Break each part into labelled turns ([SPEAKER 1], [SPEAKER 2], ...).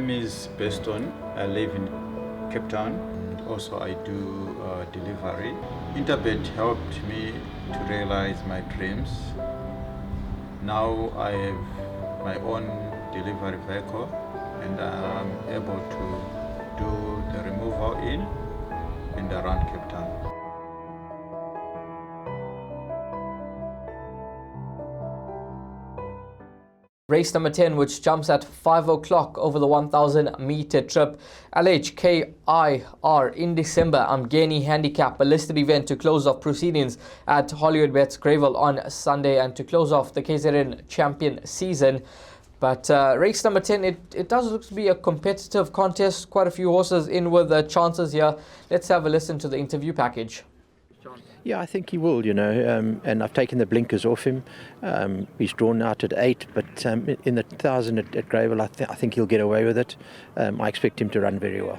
[SPEAKER 1] name is Beston. I live in Cape Town. Also, I do delivery. Interbet helped me to realize my dreams. Now I have my own delivery vehicle and I'm able to do the removal in and around Cape Town.
[SPEAKER 2] Race number 10, which jumps at 5 o'clock over the 1,000 meter trip. LHKIR in December. Amgeni Handicap, a listed event to close off proceedings at Hollywoodbets Greyville on Sunday and to close off the KZN champion season. But race number 10, it does look to be a competitive contest. Quite a few horses in with chances here. Let's have a listen to the interview package.
[SPEAKER 3] Yeah, I think he will, and I've taken the blinkers off him. He's drawn out at 8, but in the 1,000 at Greyville, I think he'll get away with it. I expect him to run very well.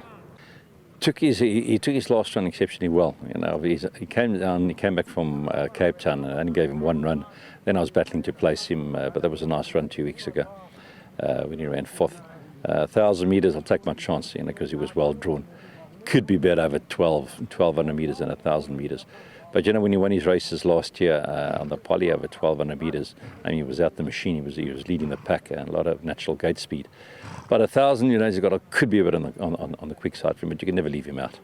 [SPEAKER 4] He took his last run exceptionally well. He came back from Cape Town and only gave him one run. Then I was battling to place him, but that was a nice run 2 weeks ago when he ran 4th. 1,000 meters, I'll take my chance, because he was well drawn. Could be better over 1,200 meters than 1,000 meters. But when he won his races last year on the poly over 1,200 meters, he was out the machine. He was leading the pack and a lot of natural gate speed. But 1,000, he's could be a bit on the quick side for him, but you can never leave him out.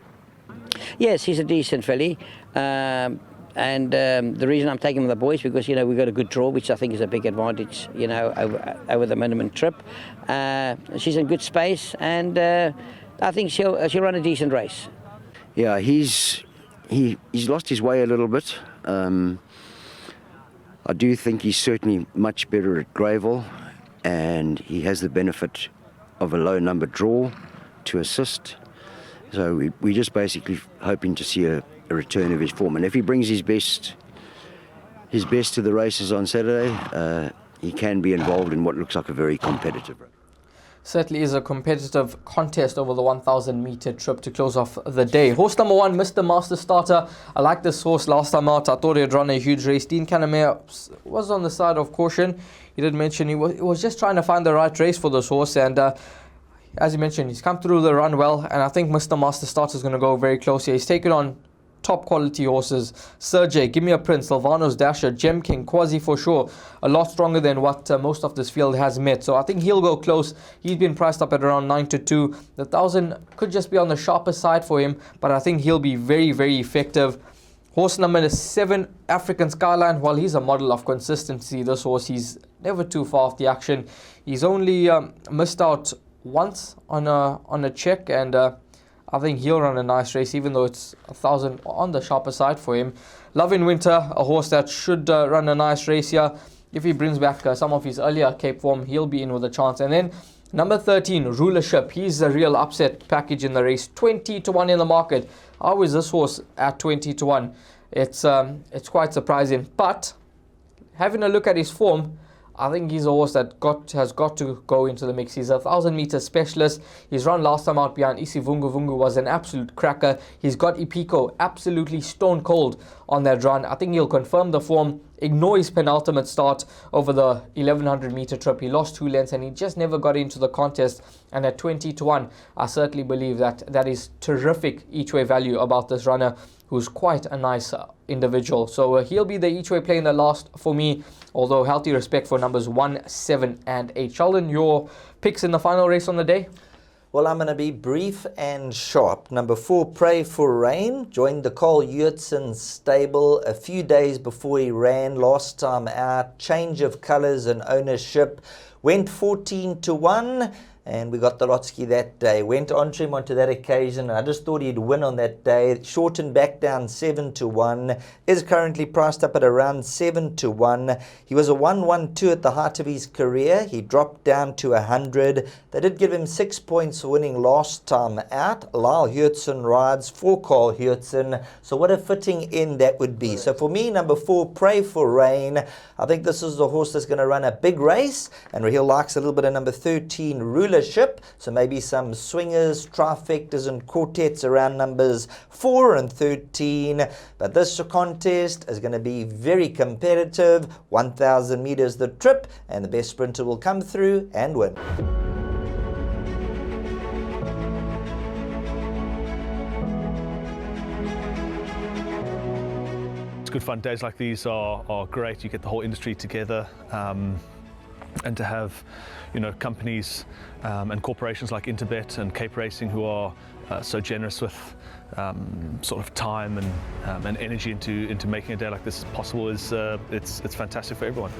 [SPEAKER 5] Yes, he's a decent filly. And the reason I'm taking him with the boys because we've got a good draw, which I think is a big advantage. Over the minimum trip. She's in good space, and I think she'll run a decent race.
[SPEAKER 6] Yeah, he's lost his way a little bit. I do think he's certainly much better at Greyville, and he has the benefit of a low number draw to assist. So we're just basically hoping to see a return of his form. And if he brings his best to the races on Saturday, he can be involved in what looks like a very competitive race.
[SPEAKER 2] Certainly is a competitive contest over the 1,000 meter trip to close off the day. Horse number 1, Mr. Master Starter. I like this horse last time out. I thought he'd run a huge race. Dean Canamere was on the side of caution. He did mention he was just trying to find the right race for this horse. And as you mentioned, he's come through the run well. And I think Mr. Master Starter is going to go very close here. He's taken on top quality horses. Sergey, Give Me a Prince, Silvano's Dasher, Gem King, Quasi for sure. A lot stronger than what most of this field has met. So I think he'll go close. He's been priced up at around 9-2. The 1,000 could just be on the sharper side for him, but I think he'll be very, very effective. Horse number 7, African Skyline. Well, he's a model of consistency. This horse, he's never too far off the action. He's only missed out once on a check, and I think he'll run a nice race, even though it's 1,000 on the sharper side for him. Love in Winter, a horse that should run a nice race here. If he brings back some of his earlier Cape form, he'll be in with a chance. And then number 13, Rulership. He's a real upset package in the race. 20-1 in the market. How is this horse at 20-1? It's quite surprising. But having a look at his form, I think he's a horse that has got to go into the mix. He's a 1,000 meter specialist. His run last time out behind Isi Vungu Vungu was an absolute cracker. He's got Ipiko absolutely stone cold on that run. I think he'll confirm the form, ignore his penultimate start over the 1,100 meter trip. He lost 2 lengths and he just never got into the contest. And at 20-1, I certainly believe that is terrific each way value about this runner, who's quite a nice individual. So he'll be the each way play in the last for me, although healthy respect for numbers 1, 7 and 8. Sheldon, your picks in the final race on the day?
[SPEAKER 7] Well, I'm going to be brief and sharp. Number 4, Pray for Rain, joined the Carl Yurtsen stable a few days before he ran last time out. Change of colours and ownership. Went 14-1. And we got the Lotsky that day. Went on to him onto that occasion. And I just thought he'd win on that day. Shortened back down 7-1. Is currently priced up at around 7-1. He was a 1-1-2 at the height of his career. He dropped down to 100. They did give him 6 points for winning last time out. Lyle Hurtson rides for Carl Hurtson. So what a fitting end that would be. So for me, number 4, Pray for Rain. I think this is the horse that's going to run a big race. And he likes a little bit of number 13, Rulership. So maybe some swingers, trifectas and quartets around numbers 4 and 13. But this contest is going to be very competitive. 1,000 meters the trip. And the best sprinter will come through and win.
[SPEAKER 8] good fun. Days like these are great. You get the whole industry together. And to have, companies and corporations like Interbet and Cape Racing who are so generous with sort of time and energy into making a day like this possible is it's fantastic for everyone.